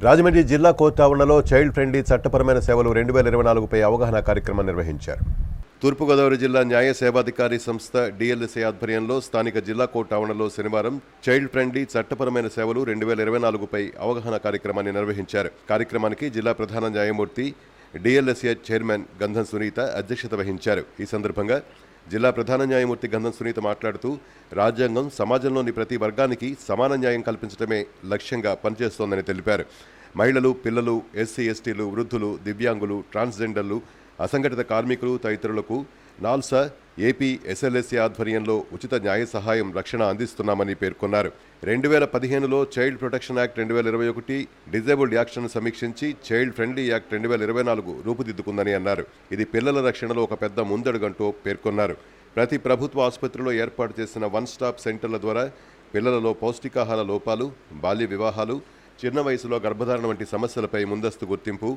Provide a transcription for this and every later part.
రాజమండ్రి జిల్లా కోర్టు ఆవరణలో child friendly చట్టపరమైన సేవలు 2024పై అవగాహన కార్యక్రమం నిర్వహించారు. తూర్పుగోదావరి జిల్లా న్యాయ సేవాధికారి సంస్థ డిఎల్ఎస్ఏ ఆధ్వర్యంలో స్థానిక జిల్లా కోర్టు ఆవరణలో శనివారం చైల్డ్ ఫ్రెండ్లీ చట్టపరమైన సేవలు 2024పై అవగాహన కార్యక్రమాన్ని నిర్వహించారు. కార్యక్రమానికి జిల్లా ప్రధాన న్యాయమూర్తి డిఎల్ఎస్ఏ చైర్మన్ గంధం సునీత అధ్యక్షత వహించారు. ఈ సందర్భంగా జిల్లా ప్రధాన న్యాయమూర్తి గంధం సునీత మాట్లాడుతూ రాజ్యాంగం సమాజంలోని ప్రతి వర్గానికి సమాన న్యాయం కల్పించడమే లక్ష్యంగా పనిచేస్తోందని తెలిపారు. మహిళలు, పిల్లలు, ఎస్సీ, ఎస్టీలు, వృద్ధులు, దివ్యాంగులు, ట్రాన్స్జెండర్లు, అసంఘటిత కార్మికులు తదితరులకు నాల్సా ఏపీ ఎస్ఎల్ఎస్సీ ఆధ్వర్యంలో ఉచిత న్యాయ సహాయం రక్షణ అందిస్తున్నామని పేర్కొన్నారు. 2015లో చైల్డ్ ప్రొటెక్షన్ యాక్ట్ 2021, డిజేబుల్డ్ యాక్ట్ను సమీక్షించి చైల్డ్ ఫ్రెండ్లీ యాక్ట్ 2024 రూపుదిద్దుకుందని అన్నారు. ఇది పిల్లల రక్షణలో ఒక పెద్ద ముందడుగంటూ పేర్కొన్నారు. ప్రతి ప్రభుత్వ ఆసుపత్రిలో ఏర్పాటు చేసిన వన్ స్టాప్ సెంటర్ల ద్వారా పిల్లలలో పౌష్టికాహార లోపాలు, బాల్య వివాహాలు, చిన్న వయసులో గర్భధారణ వంటి సమస్యలపై ముందస్తు గుర్తింపు,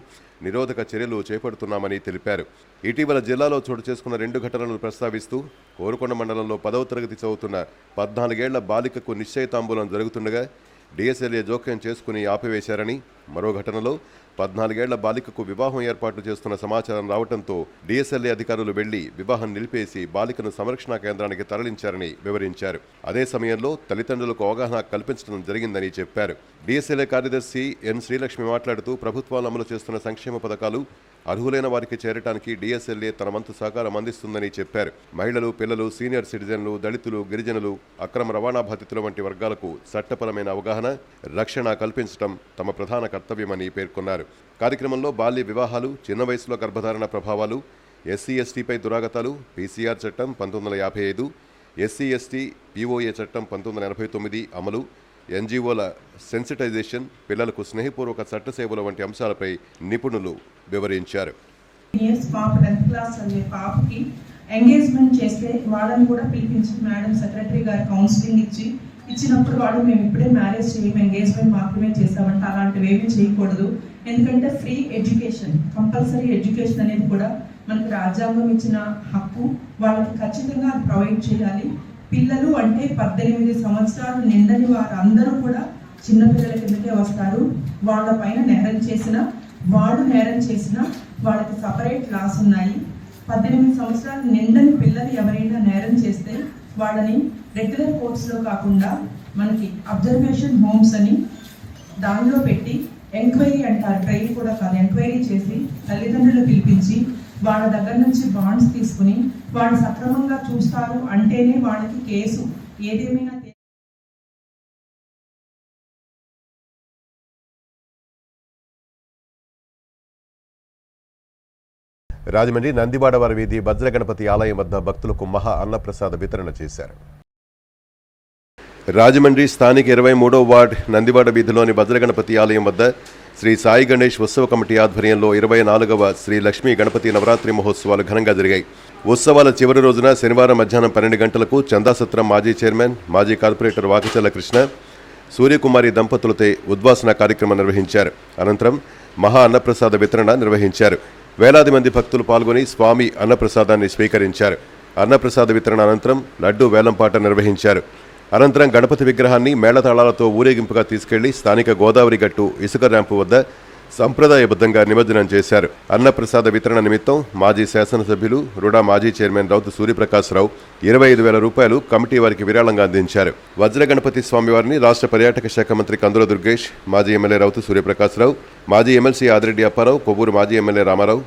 నిరోధక చర్యలు చేపడుతున్నామని తెలిపారు. ఇటీవల జిల్లాలో చోటు చేసుకున్న 2 ఘటనలను ప్రస్తావిస్తూ కోరుకొండ మండలంలో 10వ తరగతి చదువుతున్న 14 ఏళ్ల బాలికకు నిశ్చయితాంబూలం జరుగుతుండగా డిఎస్ఎల్ఏ జోక్యం చేసుకుని ఆపివేశారని, మరో ఘటనలో 14 ఏళ్ల బాలికకు వివాహం ఏర్పాట్లు చేస్తున్న సమాచారం రావడంతో డిఎస్ఎల్ఏ అధికారులు వెళ్లి వివాహం నిలిపేసి బాలికను సంరక్షణ కేంద్రానికి తరలించారని వివరించారు. అదే సమయంలో తల్లిదండ్రులకు అవగాహన కల్పించడం జరిగిందని చెప్పారు. డిఎస్ఎల్ఏ కార్యదర్శి ఎన్ శ్రీలక్ష్మి మాట్లాడుతూ ప్రభుత్వాలు అమలు చేస్తున్న సంక్షేమ పథకాలు అర్హులైన వారికి చేరటానికి డిఎస్ఎల్ఏ తన వంతు సహకారం అందిస్తుందని చెప్పారు. మహిళలు, పిల్లలు, సీనియర్ సిటిజన్లు, దళితులు, గిరిజనులు, అక్రమ రవాణా బాధితుల వంటి వర్గాలకు చట్టపరమైన అవగాహన, రక్షణ కల్పించడం తమ ప్రధాన కర్తవ్యమని పేర్కొన్నారు. కార్యక్రమంలో బాల్య వివాహాలు, చిన్న వయసులో గర్భధారణ ప్రభావాలు, ఎస్సీ ఎస్టీపై దురాగతాలు, పీసీఆర్ చట్టం 1955, ఎస్సీ ఎస్టీ పీఓఏ చట్టం 1989 అమలు, ఎన్జీఓల సెన్సిటైజేషన్, పిల్లలకు స్నేహపూర్వక చట్ట సేవల వంటి అంశాలపై నిపుణులు వివరించారు. ఎంగేజ్మెంట్ చేస్తే వాళ్ళని కూడా పిలిపించి మేడం సెక్రటరీ గారు కౌన్సిలింగ్ ఇచ్చినప్పుడు వాళ్ళు మేము ఇప్పుడే మ్యారేజ్ చేయము, ఎంగేజ్మెంట్ మాత్రమే చేస్తామంటే అలాంటివి ఏమీ చేయకూడదు. ఎందుకంటే ఫ్రీ ఎడ్యుకేషన్, కంపల్సరీ ఎడ్యుకేషన్ అనేది కూడా మనకి రాజ్యాంగం ఇచ్చిన హక్కు, వాళ్ళకి ఖచ్చితంగా అది ప్రొవైడ్ చేయాలి. పిల్లలు అంటే 18 సంవత్సరాలు నిండని వారు అందరూ కూడా చిన్నపిల్లల కిందకే వస్తారు. వాళ్ళ పైన నేరం చేసిన వాళ్ళకి సపరేట్ లాస్ ఉన్నాయి. 18 సంవత్సరాలు నిండని పిల్లలు ఎవరైనా నేరం చేస్తే వాళ్ళని రెగ్యులర్ కోర్ట్స్లో కాకుండా మనకి అబ్జర్వేషన్ హోమ్స్ అని దానిలో పెట్టి ఎంక్వైరీ అంటారు, ట్రైల్ కూడా కాదు, ఎంక్వైరీ చేసి తల్లిదండ్రులు పిలిపించి వాళ్ళ దగ్గర నుంచి బాండ్స్ తీసుకుని వాళ్ళు సక్రమంగా చూస్తారు అంటేనే వాళ్ళకి కేసు ఏదేమైనా. రాజమండ్రి నందివాడవారి వీధి వజ్రగణపతి ఆలయం వద్ద భక్తులకు మహా అన్నప్రసాద వితరణ చేశారు. రాజమండ్రి స్థానిక 23వ వార్డ్ నందివాడ వీధిలోని వజ్రగణపతి ఆలయం వద్ద శ్రీ సాయి గణేష్ ఉత్సవ కమిటీ ఆధ్వర్యంలో 24వ శ్రీ లక్ష్మీ గణపతి నవరాత్రి మహోత్సవాలు ఘనంగా జరిగాయి. ఉత్సవాల చివరి రోజున శనివారం మధ్యాహ్నం 12 గంటలకు చందాసత్రం మాజీ చైర్మన్, మాజీ కార్పొరేటర్ వాకచర్ల కృష్ణ, సూర్యకుమారి దంపతులతో ఉద్వాసన కార్యక్రమం నిర్వహించారు. అనంతరం మహా అన్నప్రసాద వితరణ నిర్వహించారు. వేలాది మంది భక్తులు పాల్గొని స్వామి అన్నప్రసాదాన్ని స్వీకరించారు. అన్నప్రసాద వితరణ అనంతరం లడ్డూ వేలంపాట నిర్వహించారు. అనంతరం గణపతి విగ్రహాన్ని మేళతాళాలతో ఊరేగింపుగా తీసుకెళ్లి స్థానిక గోదావరి గట్టు ఇసుక ర్యాంపు వద్ద సంప్రదాయబద్ధంగా నిమజ్జనం చేశారు. అన్నప్రసాద వితరణ నిమిత్తం మాజీ శాసనసభ్యులు, రుడా మాజీ చైర్మన్ రౌతు సూర్యప్రకాశ్రావు 25,000 రూపాయలు కమిటీ వారికి విరాళంగా అందించారు. వజ్రగణపతి స్వామివారిని రాష్ట్ర పర్యాటక శాఖ మంత్రి కందుల దుర్గేష్, మాజీ ఎమ్మెల్యే రౌతు సూర్యప్రకాశ్రావు, మాజీ ఎమ్మెల్సీ ఆదిరెడ్డి అప్పారావు, కొవ్వూరు మాజీ ఎమ్మెల్యే రామారావు,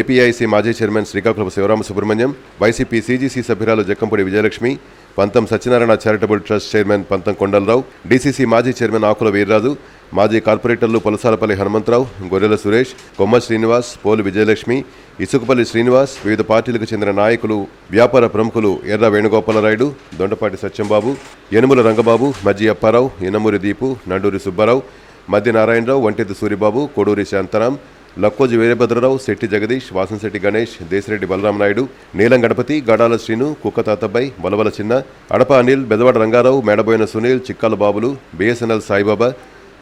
ఏపీఐసీ మాజీ chairman శ్రీకాకుళపు Shivarama Subrahmanyam, YCP CGC సభ్యురాలు జక్కంపూడి విజయలక్ష్మి, పంతం సత్యనారాయణ చారిటబుల్ ట్రస్ట్ చైర్మన్ పంతం కొండలరావు, డీసీసీ మాజీ చైర్మన్ ఆకుల వీర్రాజు, మాజీ కార్పొరేటర్లు పలసాలపల్లి హనుమంతరావు, గొర్రెల సురేష్, కొమ్మ శ్రీనివాస్, పోలు విజయలక్ష్మి, ఇసుకపల్లి శ్రీనివాస్, వివిధ పార్టీలకు చెందిన నాయకులు, వ్యాపార ప్రముఖులు ఎర్ర వేణుగోపాలరాయుడు, దొండపాటి సత్యంబాబు, యనుముల రంగబాబు, మజ్జి అప్పారావు, ఇనమూరి దీపు, నండూరి సుబ్బారావు, మధ్య నారాయణరావు, వంటెద్దు సూరిబాబు, కోడూరి శాంతారాం, లక్కోజి వీరభద్రరావు, శెట్టి జగదీష్, వాసంశెట్టి గణేష్, దేశరెడ్డి బలరామనాయుడు, నీలం గణపతి, గడాల శ్రీను, కుక్క తాతబ్బాయి, వలవల చిన్న, అడప అనిల్, బెదవాడ రంగారావు, మేడబోయిన సునీల్, చిక్కాల బాబులు, బిఎస్ఎన్ఎల్ సాయిబాబా,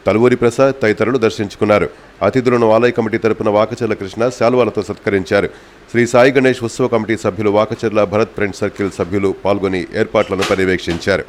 తలువూరి ప్రసాద్ తదితరులు దర్శించుకున్నారు. అతిథులను ఆలయ కమిటీ తరపున వాకచర్ల కృష్ణ శాల్వాలతో సత్కరించారు. శ్రీ సాయి గణేష్ ఉత్సవ కమిటీ సభ్యులు వాకచర్ల భరత్ ఫ్రెండ్ సర్కిల్ సభ్యులు పాల్గొని ఏర్పాట్లను పర్యవేక్షించారు.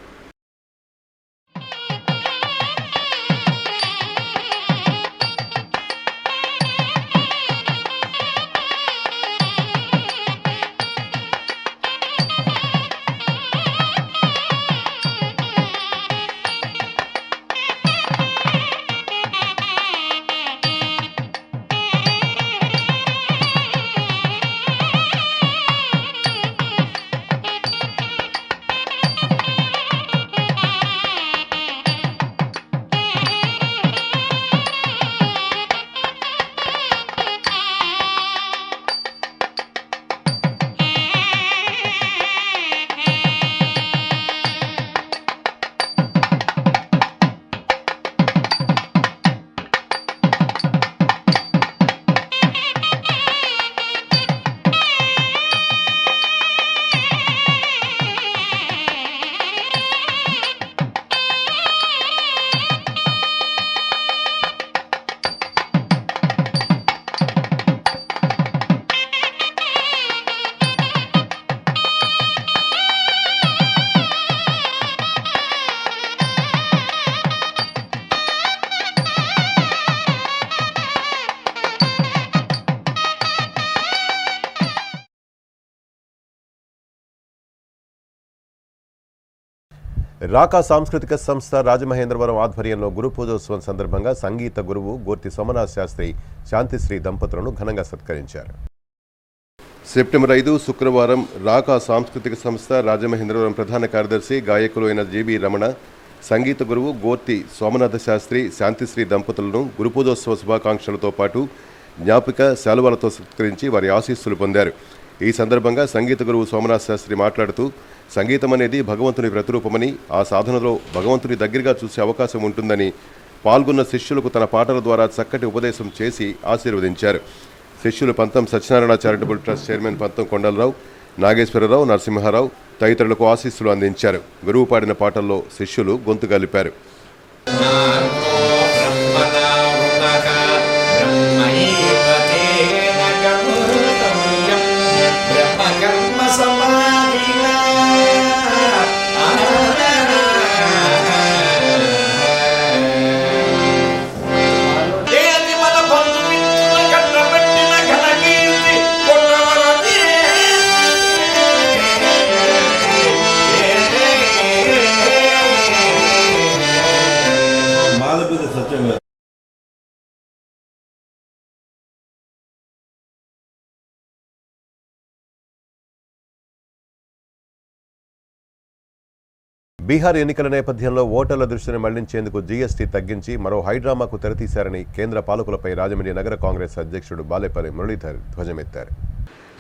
రాకా సాంస్కృతిక సంస్థ రాజమహేంద్రవరం ఆధ్వర్యంలో గురు పూజోత్సవం సందర్భంగా సంగీత గురువు గోర్తి సోమనాథ్ శాస్త్రి శాంతిశ్రీ దంపతులను ఘనంగా సత్కరించారు. సెప్టెంబర్ 5 శుక్రవారం రాకా సాంస్కృతిక సంస్థ రాజమహేంద్రవరం ప్రధాన కార్యదర్శి గాయకులు అయిన జీబీ రమణ, సంగీత గురువు గోర్తి సోమనాథ శాస్త్రి శాంతిశ్రీ దంపతులను గురు పూజోత్సవ శుభాకాంక్షలతో పాటు జ్ఞాపిక శాలువాలతో సత్కరించి వారి ఆశీస్సులు పొందారు. ఈ సందర్భంగా సంగీత గురువు సోమనాథ్ శాస్త్రి మాట్లాడుతూ, సంగీతం అనేది భగవంతుని ప్రతిరూపమని, ఆ సాధనలో భగవంతుని దగ్గరగా చూసే అవకాశం ఉంటుందని, పాల్గొన్న శిష్యులకు తన పాటల ద్వారా చక్కటి ఉపదేశం చేసి ఆశీర్వదించారు. శిష్యులు పంతం సత్యనారాయణ చారిటబుల్ ట్రస్ట్ చైర్మన్ పంతం కొండలరావు, నాగేశ్వరరావు, నరసింహారావు తదితరులకు ఆశీస్సులు అందించారు. గురువు పాడిన పాటల్లో శిష్యులు గొంతు కలిపారు. బీహార్ ఎన్నికల నేపథ్యంలో ఓటర్ల దృష్టిని మళ్లించేందుకు జీఎస్టీ తగ్గించి మరో హైడ్రామాకు తెరతీశారని కేంద్ర పాలకులపై రాజమండ్రి నగర కాంగ్రెస్ అధ్యక్షుడు బాలేపల్లి మురళీధర్ ధ్వజమెత్తారు.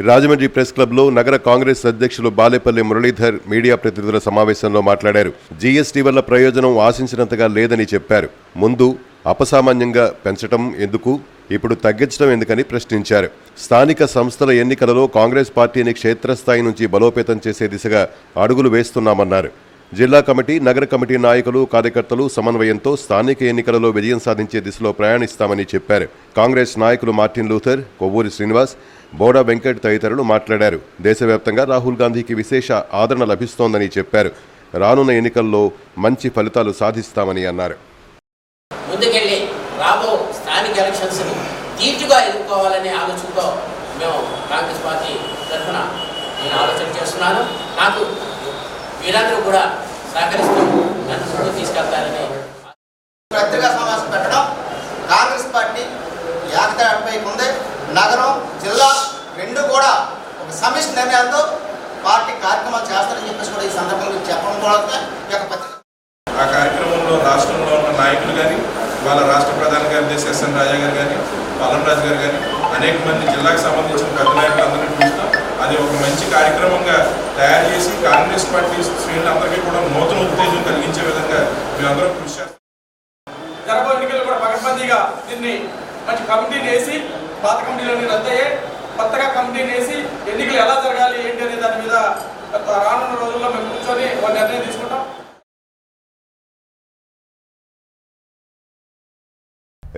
రాజమండ్రి ప్రెస్ క్లబ్లో నగర కాంగ్రెస్ అధ్యక్షులు బాలేపల్లి మురళీధర్ మీడియా ప్రతినిధుల సమావేశంలో మాట్లాడారు. జీఎస్టీ వల్ల ప్రయోజనం ఆశించినంతగా లేదని చెప్పారు. ముందు అపసామాన్యంగా పెంచడం ఎందుకు, ఇప్పుడు తగ్గించడం ఎందుకని ప్రశ్నించారు. స్థానిక సంస్థల ఎన్నికలలో కాంగ్రెస్ పార్టీని క్షేత్రస్థాయి నుంచి బలోపేతం చేసే దిశగా అడుగులు వేస్తున్నామన్నారు. జిల్లా కమిటీ, నగర కమిటీ నాయకులు, కార్యకర్తలు సమన్వయంతో స్థానిక ఎన్నికలలో విజయం సాధించే దిశలో ప్రయాణిస్తామని చెప్పారు. కాంగ్రెస్ నాయకులు మార్టిన్ లూథర్, కొవ్వూరి శ్రీనివాస్, బోడా వెంకట్ తదితరులు మాట్లాడారు. దేశవ్యాప్తంగా రాహుల్ గాంధీకి విశేష ఆదరణ లభిస్తోందని చెప్పారు. రానున్న ఎన్నికల్లో మంచి ఫలితాలు సాధిస్తామని అన్నారు. ముందుకెళ్ళి రాబో స్థానిక ఎలక్షన్స్ని తీర్చుగా ఎదుర్కోవాలనే ఆలోచనతో మేము కాంగ్రెస్ పార్టీ తరఫున నేను ఆలోచన చేస్తున్నాను. నాకు వీరందరూ కూడా సహకరిస్తూ నన్ను ముందుకు తీసుకెళ్తారని పత్రికా సమావేశం పెట్టడం కాంగ్రెస్ పార్టీ ఏకతాటిపై ఉంది. నగరం, జిల్లా రెండు కూడా ఒక సమిష్టి నిర్ణయాలతో పార్టీ కార్యక్రమాలు చేస్తారని చెప్పేసి కూడా ఈ సందర్భంలో చెప్పడం కూడా ఈ యొక్క పత్రిక. ఆ కార్యక్రమంలో రాష్ట్రంలో ఉన్న నాయకులు కానీ, వాళ్ళ రాష్ట్ర ప్రధాన కార్యదర్శి ఎస్ఎన్ రాజా గారు కానీ, పల్లంరాజు గారు కానీ, అనేక మంది జిల్లాకు సంబంధించిన పెద్ద నాయకులందరినీ చూస్తాం. అది ఒక మంచి కార్యక్రమంగా తయారు చేసి కాంగ్రెస్ పార్టీ శ్రేణులందరికీ కూడా నూతన ఉత్తేజం కలిగించే విధంగా మేమందరం కృషి చేస్తాం. జరగబోయే ఎన్నికలు కూడా పకడ్బందీగా దీన్ని మంచి కమిటీని వేసి, పాత కమిటీలన్నీ రద్దయ్యాయి, కొత్తగా కమిటీని వేసి ఎన్నికలు ఎలా జరగాలి ఏంటి అనే దాని మీద రానున్న రోజుల్లో మేము కూర్చొని ఒక నిర్ణయం తీసుకుంటాం.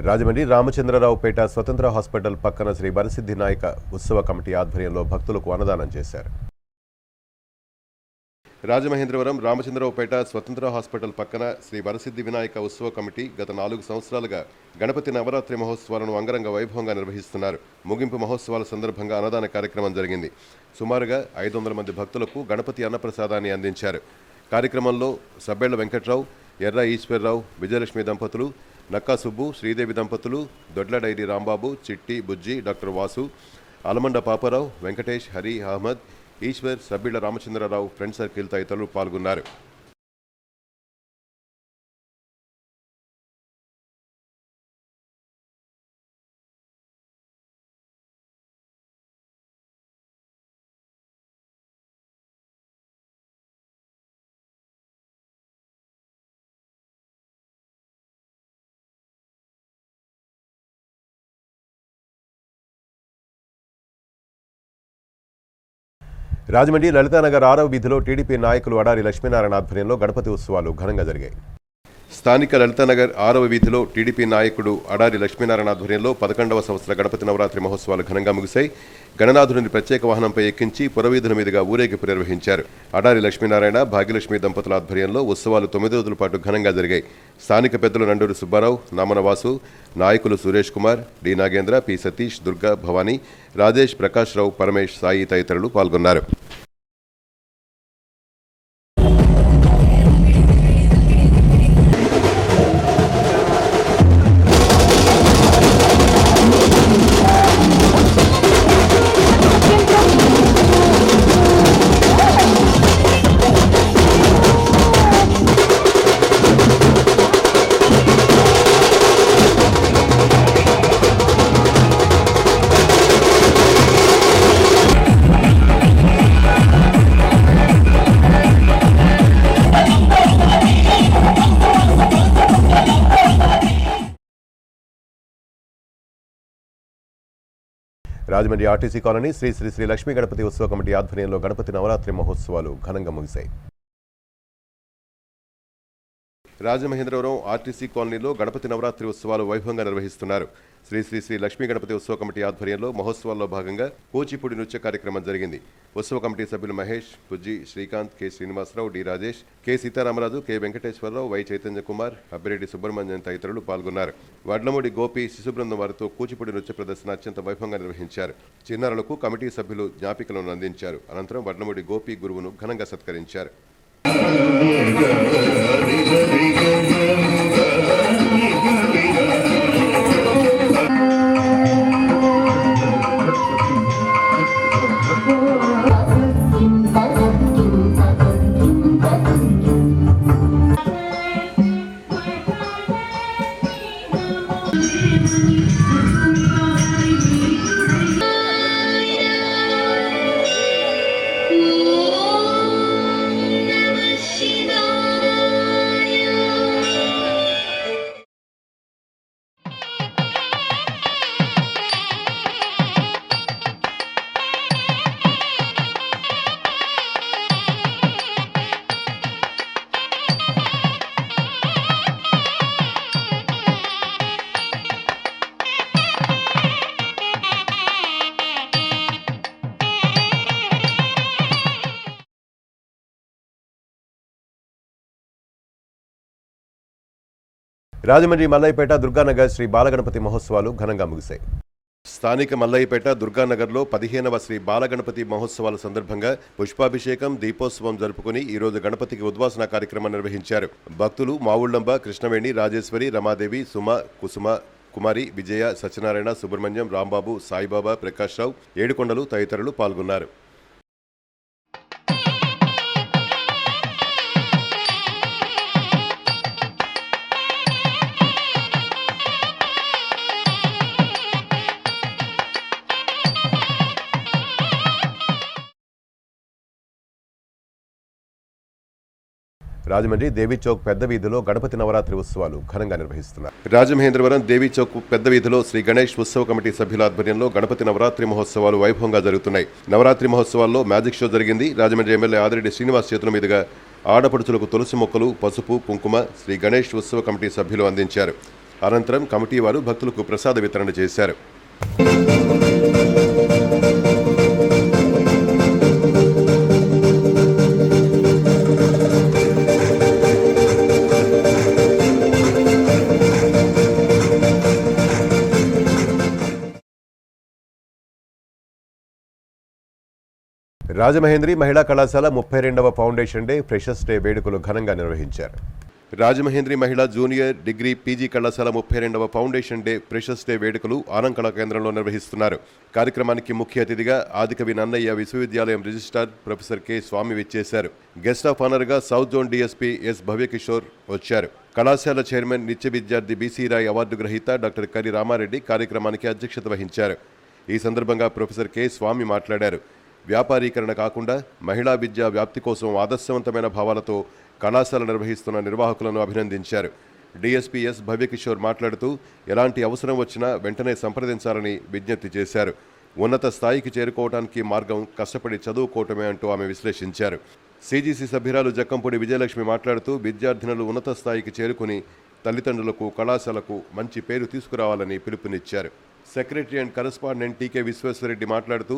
రాజమండ్రి రామచంద్రరావుపేట స్వతంత్ర హాస్పిటల్ పక్కన శ్రీ వరసిద్ధి నాయక ఉత్సవ కమిటీ ఆధ్వర్యంలో భక్తులకు అన్నదానం చేశారు. రాజమహేంద్రవరం రామచంద్రరావుపేట స్వతంత్ర హాస్పిటల్ పక్కన శ్రీ వరసిద్ధి వినాయక ఉత్సవ కమిటీ గత 4 సంవత్సరాలుగా గణపతి నవరాత్రి మహోత్సవాలను అంగరంగ వైభవంగా నిర్వహిస్తున్నారు. ముగింపు మహోత్సవాల సందర్భంగా అన్నదాన కార్యక్రమం జరిగింది. సుమారుగా 500 మంది భక్తులకు గణపతి అన్నప్రసాదాన్ని అందించారు. కార్యక్రమంలో సబ్బేళ్ల వెంకట్రావు, ఎర్ర ఈశ్వర్రావు, విజయలక్ష్మి దంపతులు, నక్కా సుబ్బు, శ్రీదేవి దంపతులు, దొడ్ల dairy Rambabu, Chitti, Bujji, doctor Vasu, Alamanda Paparao, Venkatesh, Hari, Ahmed, Eshwar, Sabbilla Ramachandrarao, friend circle తదితరులు పాల్గొన్నారు. రాజమండ్రి లలితానగర్ 6వ వీధిలో టీడీపీ నాయకులు అడారి లక్ష్మీనారాయణ ఆధ్వర్యంలో గణపతి ఉత్సవాలు ఘనంగా జరిగాయి. స్థానిక లలితానగర్ 6వ వీధిలో టీడీపీ నాయకుడు అడారి లక్ష్మీనారాయణ ఆధ్వర్యంలో 11వ సంవత్సర గణపతి నవరాత్రి మహోత్సవాలు ఘనంగా ముగిశాయి. గణనాథుడిని ప్రత్యేక వాహనంపై ఎక్కించి పురవీధుల మీదుగా ఊరేగింపు నిర్వహించారు. అడారి లక్ష్మీనారాయణ, భాగ్యలక్ష్మి దంపతుల ఆధ్వర్యంలో ఉత్సవాలు 9 రోజుల పాటు ఘనంగా జరిగాయి. స్థానిక పెద్దలు నండూరు సుబ్బారావు, నామన వాసు, నాయకులు సురేష్ కుమార్, డి నాగేంద్ర, పి సతీష్, దుర్గా, భవానీ, రాజేష్, ప్రకాష్ రావు, పరమేష్, సాయి తదితరులు పాల్గొన్నారు. రాజమండ్రి ఆర్టీసీ కాలనీ శ్రీ శ్రీ శ్రీ లక్ష్మీ గణపతి ఉత్సవ కమిటీ ఆధ్వర్యంలో గణపతి నవరాత్రి మహోత్సవాలు ఘనంగా ముగిశాయి. రాజమహేంద్రవరం ఆర్టీసీ కాలనీలో గణపతి నవరాత్రి ఉత్సవాలు వైభవంగా నిర్వహిస్తున్నారు. శ్రీ శ్రీ శ్రీ లక్ష్మీ గణపతి ఉత్సవ కమిటీ ఆధ్వర్యంలో మహోత్సవాల్లో భాగంగా కూచిపూడి నృత్య కార్యక్రమం జరిగింది. ఉత్సవ కమిటీ సభ్యులు Mahesh, Bujji, Srikanth, K Srinivasarao, D Rajesh, K Sitaramaraju, K Venkateswararao, Y Chaitanya Kumar, Abbireddy Subrahmanyam తదితరులు పాల్గొన్నారు. వడ్లమూడి గోపి, శిశుబృందం వారితో కూచిపూడి నృత్య ప్రదర్శన అత్యంత వైభవంగా నిర్వహించారు. చిన్నారులకు కమిటీ సభ్యులు జ్ఞాపికలను అందించారు. అనంతరం వడ్లమూడి గోపి గురువును ఘనంగా సత్కరించారు. రాజమండ్రి మల్లయ్యపేట దుర్గానగర్ శ్రీ బాలగణపతి మహోత్సవాలు ఘనంగా ముగిశాయి. స్థానిక మల్లయ్యపేట దుర్గానగర్లో 15వ శ్రీ బాలగణపతి మహోత్సవాల సందర్భంగా పుష్పాభిషేకం, దీపోత్సవం జరుపుకుని ఈరోజు గణపతికి ఉద్వాసన కార్యక్రమం నిర్వహించారు. భక్తులు మావుళ్లంబ, కృష్ణవేణి, రాజేశ్వరి, రమాదేవి, సుమ, కుసుమ, కుమారి, విజయ, సత్యనారాయణ, సుబ్రహ్మణ్యం, రాంబాబు, సాయిబాబా, ప్రకాష్ రావు, ఏడుకొండలు తదితరులు పాల్గొన్నారు. రాజమండ్రి దేవీ చౌక్ పెద్ద వీధిలో గణపతి నవరాత్రి ఉత్సవాలు ఘనంగా నిర్వహిస్తున్నారు. రాజమహేంద్రవరం దేవీ చౌక్ పెద్ద వీధిలో శ్రీ గణేష్ ఉత్సవ కమిటీ సభ్యుల ఆధ్వర్యంలో గణపతి నవరాత్రి మహోత్సవాలు వైభవంగా జరుగుతున్నాయి. నవరాత్రి మహోత్సవాల్లో మ్యాజిక్ షో జరిగింది. రాజమండ్రి ఎమ్మెల్యే ఆదిరెడ్డి శ్రీనివాస్ చేతుల మీదుగా ఆడపడుచులకు తులసి మొక్కలు, పసుపు, కుంకుమ శ్రీ గణేష్ ఉత్సవ కమిటీ సభ్యులు అందించారు. అనంతరం కమిటీ వారు భక్తులకు ప్రసాద వితరణ చేశారు. రాజమహేంద్రి మహిళా కళాశాల 32వ ఫౌండేషన్ డే, ఫ్రెషర్స్ డే వేడుకలు ఘనంగా నిర్వహించారు. రాజమహేంద్రి మహిళా జూనియర్, డిగ్రీ, పీజీ కళాశాల 32వ ఫౌండేషన్ డే, ఫ్రెషర్స్ డే వేడుకలు ఆనంద్ కళా కేంద్రంలో నిర్వహిస్తున్నారు. కార్యక్రమానికి ముఖ్య అతిథిగా ఆదికవి నన్నయ్య విశ్వవిద్యాలయం రిజిస్ట్రార్ ప్రొఫెసర్ కె స్వామి విచ్చేశారు. గెస్ట్ ఆఫ్ ఆనర్గా south zone DSP S Bhavyakishore వచ్చారు. కళాశాల చైర్మన్, నిత్య విద్యార్థి బీసీ రాయ్ అవార్డు గ్రహీత డాక్టర్ కరి రామారెడ్డి కార్యక్రమానికి అధ్యక్షత వహించారు. ఈ సందర్భంగా ప్రొఫెసర్ కె స్వామి మాట్లాడారు. వ్యాపారీకరణ కాకుండా మహిళా విద్య వ్యాప్తి కోసం ఆదర్శవంతమైన భావాలతో కళాశాల నిర్వహిస్తున్న నిర్వాహకులను అభినందించారు. డీఎస్పీ ఎస్ భవ్యకిషోర్ మాట్లాడుతూ ఎలాంటి అవసరం వచ్చినా వెంటనే సంప్రదించాలని విజ్ఞప్తి చేశారు. ఉన్నత స్థాయికి చేరుకోవడానికి మార్గం కష్టపడి చదువుకోవటమే అంటూ ఆమె విశ్లేషించారు. సీజీసీ సభ్యురాలు జక్కంపూడి విజయలక్ష్మి మాట్లాడుతూ విద్యార్థినులు ఉన్నత స్థాయికి చేరుకుని తల్లిదండ్రులకు, కళాశాలకు మంచి పేరు తీసుకురావాలని పిలుపునిచ్చారు. సెక్రటరీ అండ్ కరెస్పాండెంట్ టీకే విశ్వేశ్వరరెడ్డి మాట్లాడుతూ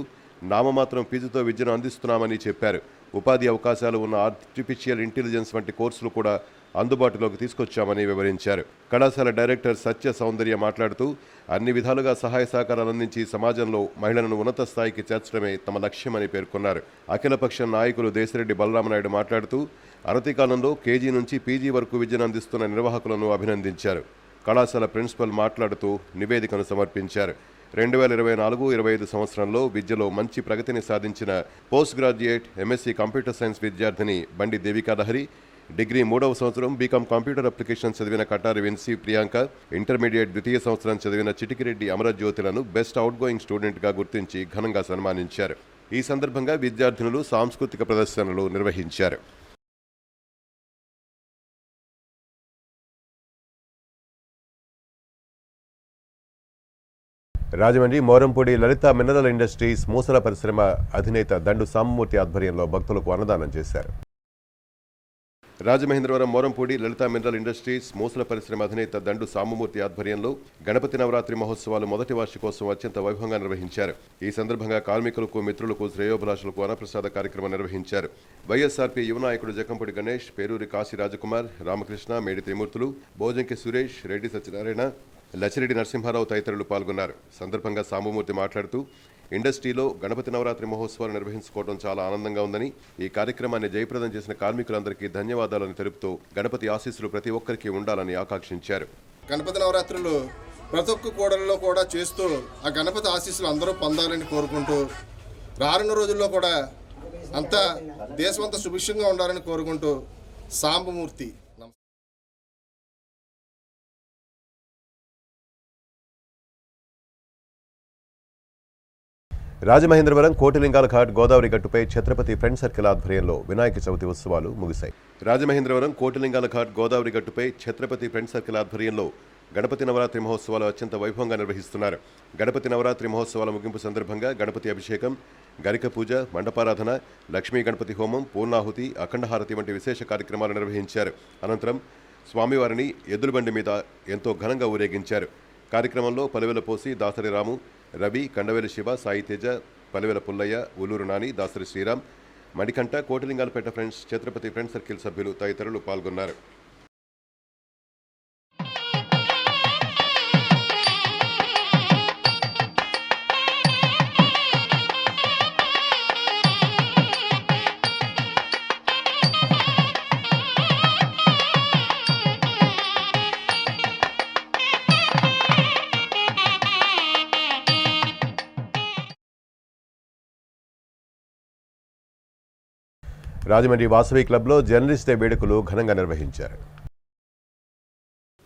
నామమాత్రం ఫీజుతో విద్యను అందిస్తున్నామని చెప్పారు. ఉపాధి అవకాశాలు ఉన్న ఆర్టిఫిషియల్ ఇంటెలిజెన్స్ వంటి కోర్సులు కూడా అందుబాటులోకి తీసుకొచ్చామని వివరించారు. కళాశాల డైరెక్టర్ సత్య సౌందర్య మాట్లాడుతూ అన్ని విధాలుగా సహాయ సహకారాలు అందించి సమాజంలో మహిళలను ఉన్నత స్థాయికి చేర్చడమే తమ లక్ష్యమని పేర్కొన్నారు. అఖిలపక్ష నాయకులు దేశిరెడ్డి బలరామనాయుడు మాట్లాడుతూ అనతి కాలంలో కేజీ నుంచి పీజీ వరకు విద్యను అందిస్తున్న నిర్వాహకులను అభినందించారు. కళాశాల ప్రిన్సిపల్ మాట్లాడుతూ నివేదికను సమర్పించారు. 2024-25 సంవత్సరంలో విద్యలో మంచి ప్రగతిని సాధించిన post graduate MSc computer science విద్యార్థిని బండి దేవికాదహరి, డిగ్రీ 3వ సంవత్సరం బీకామ్ కంప్యూటర్ అప్లికేషన్ చదివిన కటారి విన్సీ ప్రియాంక, ఇంటర్మీడియట్ 2వ సంవత్సరం చదివిన చిటికిరెడ్డి అమరజ్యోతులను బెస్ట్ అవుట్ గోయింగ్ స్టూడెంట్గా గుర్తించి ఘనంగా సన్మానించారు. ఈ సందర్భంగా విద్యార్థినులు సాంస్కృతిక ప్రదర్శనలు నిర్వహించారు. రాజమండ్రి మోరంపూడి లలిత మినరల్ ఇండస్ట్రీస్ మూసల పరిశ్రమ అధినేత దండు సాంబమూర్తి ఆధ్వర్యంలో భక్తులకు అన్నదానం చేశారు. రాజమహేంద్రవరం మోరంపూడి లలిత మినరల్ ఇండస్ట్రీస్ మూసల పరిశ్రమ అధినేత దండు సాంబమూర్తి ఆధ్వర్యంలో గణపతి నవరాత్రి మహోత్సవాలు మొదటి వార్షికోత్సవం అత్యంత వైభవంగా నిర్వహించారు. ఈ సందర్భంగా కార్మికులకు, మిత్రులకు, శ్రేయోభిలాషులకు అన్నప్రసాద కార్యక్రమం నిర్వహించారు. వైఎస్ఆర్పీ యువ నాయకుడు జకంపూడి గణేష్, పేరూరి కాశీ రాజకుమార్, రామకృష్ణ, మేడి త్రిమూర్తులు, భోజంకి సురేష్, రెడ్డి సత్యనారాయణ, లచ్చిరెడ్డి నరసింహారావు తదితరులు పాల్గొన్నారు. సందర్భంగా సాంబమూర్తి మాట్లాడుతూ ఇండస్ట్రీలో గణపతి నవరాత్రి మహోత్సవాలు నిర్వహించుకోవడం చాలా ఆనందంగా ఉందని, ఈ కార్యక్రమాన్ని జయప్రదం చేసిన కార్మికులందరికీ ధన్యవాదాలను తెలుపుతూ గణపతి ఆశీస్సులు ప్రతి ఒక్కరికి ఉండాలని ఆకాంక్షించారు. గణపతి నవరాత్రులు ప్రతి ఒక్క కూడలిలో కూడా చేస్తూ ఆ గణపతి ఆశీస్సులు అందరూ పొందాలని కోరుకుంటూ రానున్న రోజుల్లో కూడా అంతా దేశమంతా సుభిక్షంగా ఉండాలని కోరుకుంటూ సాంబమూర్తి. రాజమహేంద్రవరం కోటిలింగాల ఘాట్ గోదావరి గట్టుపై ఛత్రపతి ఫ్రెండ్ సర్కిల్ ఆధ్వర్యంలో వినాయక చవితి ఉత్సవాలు ముగిశాయి. రాజమహేంద్రవరం కోటిలింగాల ఘాట్ గోదావరి గట్టుపై ఛత్రపతి ఫ్రెండ్ సర్కిల్ ఆధ్వర్యంలో గణపతి నవరాత్రి మహోత్సవాలు అత్యంత వైభవంగా నిర్వహిస్తున్నారు. గణపతి నవరాత్రి మహోత్సవాల ముగింపు సందర్భంగా గణపతి అభిషేకం, గరిక పూజ, మండపారాధన, లక్ష్మీ గణపతి హోమం, పూర్ణాహుతి, అఖండహారతి వంటి విశేష కార్యక్రమాలు నిర్వహించారు. అనంతరం స్వామివారిని ఎద్దుల బండి మీద ఎంతో ఘనంగా ఊరేగించారు. కార్యక్రమంలో Palivela Posi, Dasari Ramu, Ravi, Kandaveli Siva, Sai Teja, Palivela Pullaiah, Uluru Nani, Dasari Sriram, Manikanta, Kotilingalapeta friends, Chhatrapati friend circle సభ్యులు తదితరులు పాల్గొన్నారు. రాజమండ్రి వాసవి క్లబ్లో జర్నలిస్ట్ డే వేడుకలు ఘనంగా నిర్వహించారు.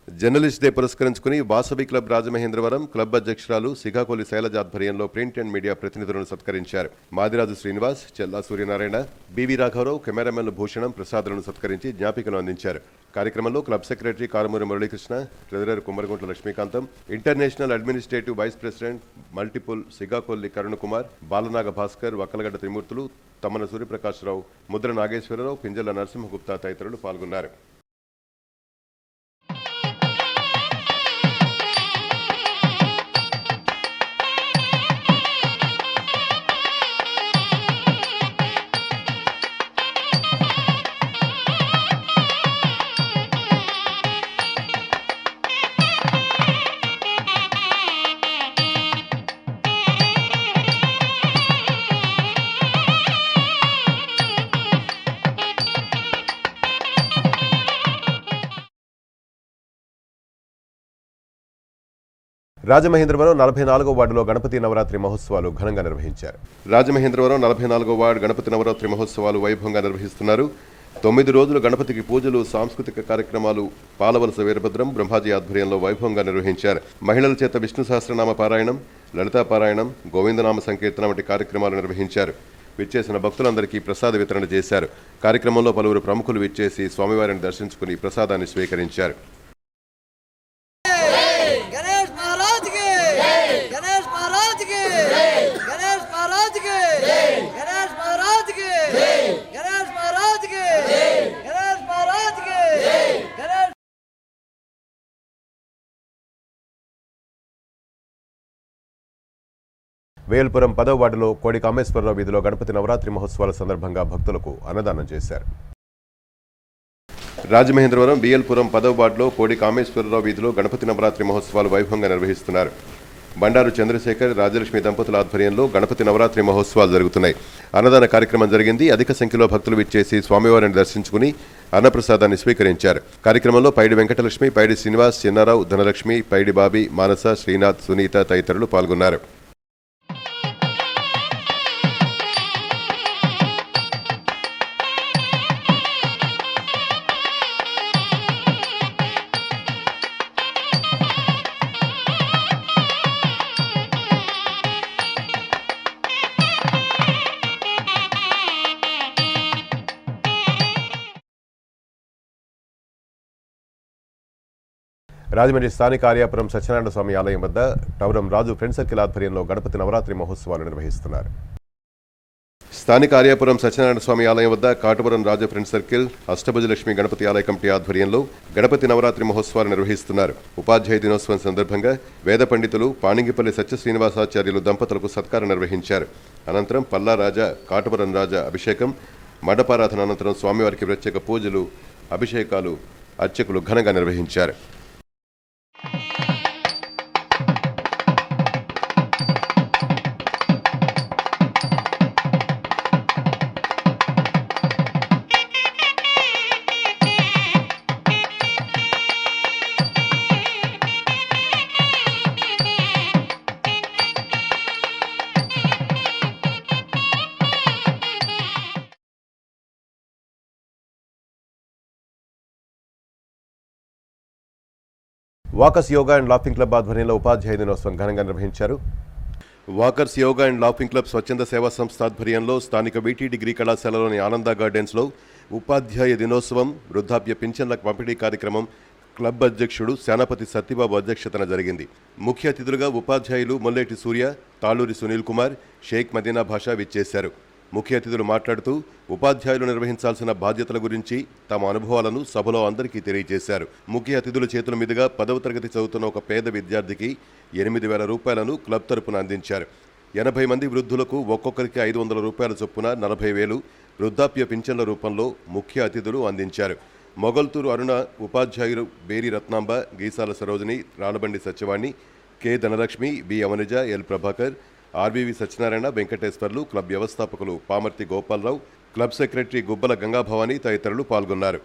జర్నలిస్ట్ డే పురస్కరించుకుని వాసవి క్లబ్ రాజమహేంద్రవరం క్లబ్ అధ్యక్షురాలు సిగాకోలి శైలజ ఆధ్వర్యంలో ప్రింట్ అండ్ మీడియా ప్రతినిధులను సత్కరించారు. మాదిరాజు శ్రీనివాస్, చెల్లా సూర్యనారాయణ, బివి రాఘవరావు, కెమెరామెన్లు భూషణం, ప్రసాద్లను సత్కరించి జ్ఞాపికలు అందించారు. కార్యక్రమంలో club secretary Karumuri Muralikrishna, treasurer Kummaraguntla Lakshmikantham, international administrative vice president multiple Sigakolli Karunakumar, Balanaga Bhaskar, Vakkalagadda Trimurthulu, Tammana Suryaprakashrao, Mudra Nageswararao, Pinjala Narasimhagupta తదితరులు పాల్గొన్నారు. రాజమహేంద్రవరం 44వ వార్డులో గణపతి నవరాత్రి మహోత్సవాలు ఘనంగా నిర్వహించారు. రాజమహేంద్రవరం 44వ వార్డు గణపతి నవరాత్రి మహోత్సవాలు వైభవంగా నిర్వహిస్తున్నారు. 9 రోజులు గణపతికి పూజలు, సాంస్కృతిక కార్యక్రమాలు పాలవలస వీరభద్రం, బ్రహ్మాజీ ఆధ్వర్యంలో వైభవంగా నిర్వహించారు. మహిళల చేత విష్ణు సహస్రనామ పారాయణం, లలితా పారాయణం, గోవిందనామ సంకీర్తన వంటి కార్యక్రమాలు నిర్వహించారు. విచ్చేసిన భక్తులందరికీ ప్రసాద వితరణ చేశారు. కార్యక్రమంలో పలువురు ప్రముఖులు విచ్చేసి స్వామివారిని దర్శించుకుని ప్రసాదాన్ని స్వీకరించారు. వేల్పురం 10వ వార్డులో కోడి కామేశ్వరరావు వీధిలో గణపతి నవరాత్రి మహోత్సవాల సందర్భంగా భక్తులకు అన్నదానం చేశారు. రాజమహేంద్రవరం బిఎల్పురం 10వ వార్డులో కోడి కామేశ్వరరావు వీధిలో గణపతి నవరాత్రి మహోత్సవాలు వైభవంగా నిర్వహిస్తున్నారు. బండారు చంద్రశేఖర్, రాజలక్ష్మి దంపతుల ఆధ్వర్యంలో గణపతి నవరాత్రి మహోత్సవాలు జరుగుతున్నాయి. అన్నదాన కార్యక్రమం జరిగింది. అధిక సంఖ్యలో భక్తులు విచ్చేసి స్వామివారిని దర్శించుకుని అన్నప్రసాదాన్ని స్వీకరించారు. కార్యక్రమంలో పైడి వెంకటలక్ష్మి, పైడి శ్రీనివాస్, చిన్నారావు, ధనలక్ష్మి, పైడి బాబీ, మానస, శ్రీనాథ్, సునీత తదితరులు పాల్గొన్నారు. రాజమండ్రి స్థానిక ఆర్యాపురం సత్యనారాయణ స్వామి ఆలయం వద్ద టౌరం రాజు ఫ్రెండ్ సర్కిల్ ఆధ్వర్యంలో గణపతి నవరాత్రి మహోత్సవాలు నిర్వహిస్తున్నారు. స్థానిక ఆర్యాపురం సత్యనారాయణ స్వామి ఆలయం వద్ద కాటువరం రాజు ఫ్రెండ్ సర్కిల్, అష్టభుజలక్ష్మి గణపతి ఆలయ కమిటీ ఆధ్వర్యంలో గణపతి నవరాత్రి మహోత్సవాలు నిర్వహిస్తున్నారు. ఉపాధ్యాయ దినోత్సవం సందర్భంగా వేద పండితులు పాణింగిపల్లి సత్య శ్రీనివాసాచార్యులు దంపతులకు సత్కారం నిర్వహించారు. అనంతరం పల్లా రాజా, కాటువరం రాజా అభిషేకం, మండపారాధన అనంతరం స్వామివారికి ప్రత్యేక పూజలు, అభిషేకాలు అర్చకులు ఘనంగా నిర్వహించారు. Walkers yoga and laughing club ఆధ్వర్యంలో ఉపాధ్యాయ దినోత్సవం ఘనంగా నిర్వహించారు. Walkers yoga and laughing club స్వచ్ఛంద సేవా సంస్థ ఆధ్వర్యంలో స్థానిక బీటీ డిగ్రీ కళాశాలలోని ఆనంద గార్డెన్స్లో ఉపాధ్యాయ దినోత్సవం, వృద్ధాప్య పింఛన్ల పంపిణీ కార్యక్రమం క్లబ్ అధ్యక్షుడు సేనాపతి సత్యబాబు అధ్యక్షతన జరిగింది. ముఖ్య అతిథులుగా ఉపాధ్యాయులు మొల్లేటి సూర్య, తాళూరి సునీల్ కుమార్, షేక్ మదీనా భాషా విచ్చేశారు. ముఖ్య అతిథులు మాట్లాడుతూ ఉపాధ్యాయులు నిర్వహించాల్సిన బాధ్యతల గురించి తమ అనుభవాలను సభలో అందరికీ తెలియజేశారు. ముఖ్య అతిథుల చేతుల మీదుగా 10వ తరగతి చదువుతున్న ఒక పేద విద్యార్థికి 8,000 రూపాయలను క్లబ్ తరపున అందించారు. 80 మంది వృద్ధులకు ఒక్కొక్కరికి 500 రూపాయల చొప్పున 40,000 వృద్ధాప్య పింఛన్ల రూపంలో ముఖ్య అతిథులు అందించారు. మొగల్తూరు అరుణ ఉపాధ్యాయులు Beri Ratnamba, Geesala Sarojini, Ralabandi Satyavani, K Dhanalakshmi, B Amanija, L Prabhakar, RBV Satyanarayana, Venkateswarlu, club వ్యవస్థాపకులు పామర్తి గోపాలరావు, క్లబ్ సెక్రటరీ గుబ్బల గంగాభవాని తదితరులు పాల్గొన్నారు.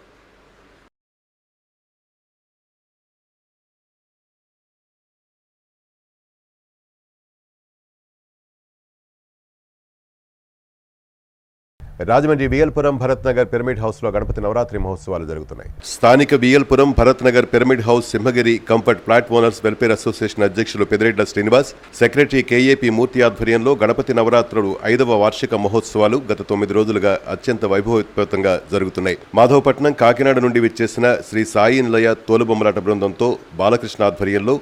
రాజమండ్రి వియల్పురం భరత్ నగర్ పిరమిడ్ హౌస్లో గణపతి నవరాత్రి మహోత్సవాలు జరుగుతున్నాయి. స్థానిక Viyalpuram Bharat Nagar pyramid house Simhagiri comfort flat owners welfare association అధ్యక్షులు పెదిరెడ్ల శ్రీనివాస్, సెక్రటరీ కేఏపీ మూర్తి ఆధ్వర్యంలో గణపతి నవరాత్రులు 5వ వార్షిక మహోత్సవాలు గత 9 రోజులుగా అత్యంత వైభవోపేతంగా జరుగుతున్నాయి. మాధవపట్నం, కాకినాడ నుండి విచ్చేసిన శ్రీ సాయి నిలయ తోలుబొమ్మలాట బృందంతో బాలకృష్ణ ఆధ్వర్యంలో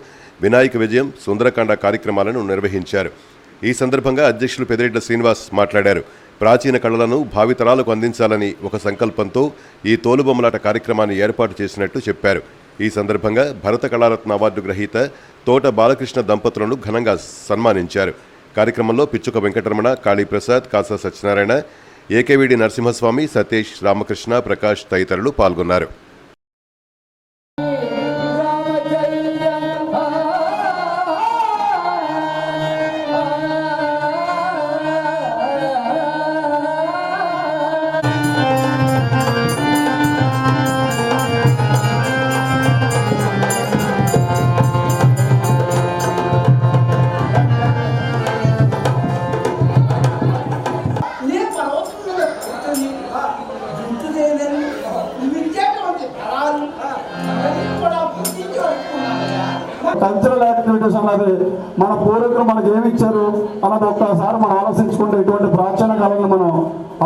వినాయక విజయం, సుందరకాండ కార్యక్రమాలను నిర్వహించారు. ఈ సందర్భంగా అధ్యక్షులు పెదిరెడ్ల శ్రీనివాస్ మాట్లాడారు. ప్రాచీన కళలను భావితరాలకు అందించాలని ఒక సంకల్పంతో ఈ తోలుబొమ్మలాట కార్యక్రమాన్ని ఏర్పాటు చేసినట్టు చెప్పారు. ఈ సందర్భంగా భరత కళారత్న అవార్డు గ్రహీత తోట బాలకృష్ణ దంపతులను ఘనంగా సన్మానించారు. కార్యక్రమంలో పిచ్చుక వెంకటరమణ, కాళీప్రసాద్, కాసా సత్యనారాయణ, ఏకేవిడి నరసింహస్వామి, సతీష్, రామకృష్ణ, ప్రకాష్ తదితరులు పాల్గొన్నారు. కల్చరల్ యాక్టివిటీస్ అన్నది మన పూర్వీకులు మనకి ఏమి ఇచ్చారు అన్నది ఒక్కసారి మనం ఆలోచించుకుంటే ఇటువంటి ప్రాచీన కాలంలో మనం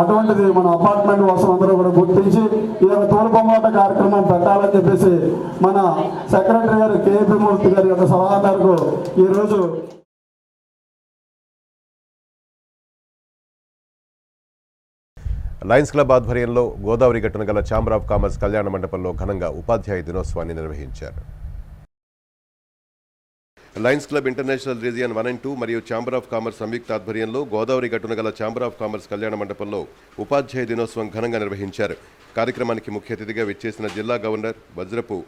అటువంటిది మన అపార్ట్మెంట్ వాసులు అందరూ కూడా గుర్తించి ఈ యొక్క తోలుబొమ్మలాట కార్యక్రమం పెట్టాలని చెప్పేసి మన సెక్రటరీ గారు కేపీ మూర్తి గారి యొక్క సలహా మేరకు ఈరోజు లయన్స్ క్లబ్ ఆధ్వర్యంలో గోదావరి గట్టున గల ఛాంబర్ ఆఫ్ కామర్స్ కళ్యాణ మండపంలో ఘనంగా ఉపాధ్యాయ దినోత్సవాన్ని నిర్వహించారు. Lions club international region 1 and 2 మరియు ఛాంబర్ ఆఫ్ కామర్స్ సంయుక్త ఆధ్వర్యంలో గోదావరి గట్టున గల ఛాంబర్ ఆఫ్ కామర్స్ కళ్యాణ మండపంలో ఉపాధ్యాయ దినోత్సవం ఘనంగా నిర్వహించారు. కార్యక్రమానికి ముఖ్య అతిథిగా విచ్చేసిన జిల్లా గవర్నర్ వజ్రపు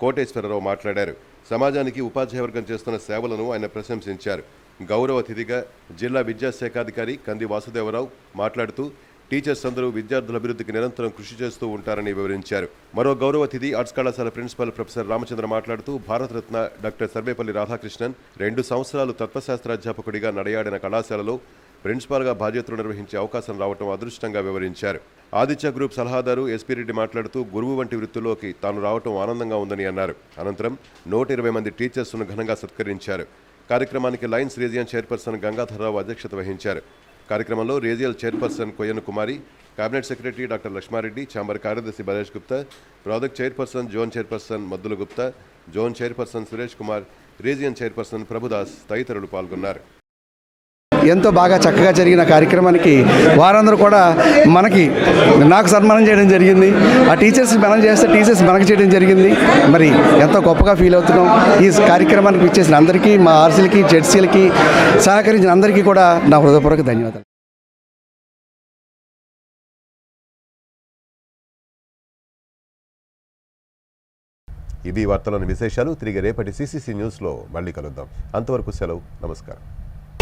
కోటేశ్వరరావు మాట్లాడారు. సమాజానికి ఉపాధ్యాయ వర్గం చేస్తున్న సేవలను ఆయన ప్రశంసించారు. గౌరవ అతిథిగా జిల్లా విద్యాశాఖాధికారి కంది వాసుదేవరావు మాట్లాడుతూ టీచర్స్ అందరూ విద్యార్థుల అభివృద్ధికి నిరంతరం కృషి చేస్తూ ఉంటారని వివరించారు. మరో గౌరవ అతిథి ఆర్ట్స్ కళాశాల ప్రిన్సిపల్ ప్రొఫెసర్ రామచంద్ర మాట్లాడుతూ భారతరత్న డాక్టర్ సర్వేపల్లి రాధాకృష్ణన్ 2 సంవత్సరాలు తత్వశాస్త్రాధ్యాపకుడిగా నడయాడిన కళాశాలలో ప్రిన్సిపాల్గా బాధ్యతలు నిర్వహించే అవకాశం రావడం అదృష్టంగా వివరించారు. ఆదిత్య గ్రూప్ సలహాదారు ఎస్పీ రెడ్డి మాట్లాడుతూ గురువు వంటి వృత్తిలోకి తాను రావడం ఆనందంగా ఉందని అన్నారు. అనంతరం 120 మంది టీచర్స్ను ఘనంగా సత్కరించారు. కార్యక్రమానికి లయన్స్ రీజియన్ చైర్పర్సన్ గంగాధర్రావు అధ్యక్షత వహించారు. కార్యక్రమంలో regional chairperson Koyyana Kumari, cabinet secretary doctor Lakshmareddy, chamber కార్యదర్శి Balesh Gupta, project chairperson, zone chairperson Maddula Gupta, zone chairperson Suresh Kumar, region chairperson Prabhudas తదితరులు పాల్గొన్నారు. ఎంతో బాగా చక్కగా జరిగిన కార్యక్రమానికి వారందరూ కూడా నాకు సన్మానం చేయడం జరిగింది. ఆ టీచర్స్ మనం చేస్తే టీచర్స్ మనకు చేయడం జరిగింది. మరి ఎంతో గొప్పగా ఫీల్ అవుతున్నాం. ఈ కార్యక్రమానికి ఇచ్చేసిన అందరికీ, మా ఆర్సీలకి, జెడ్సీలకి సహకరించిన అందరికీ కూడా నా హృదయపూర్వక ధన్యవాదాలు. ఇది వార్తలోని విశేషాలు. తిరిగి రేపటి CCC న్యూస్లో మళ్ళీ కలుద్దాం. అంతవరకు సెలవు. నమస్కారం.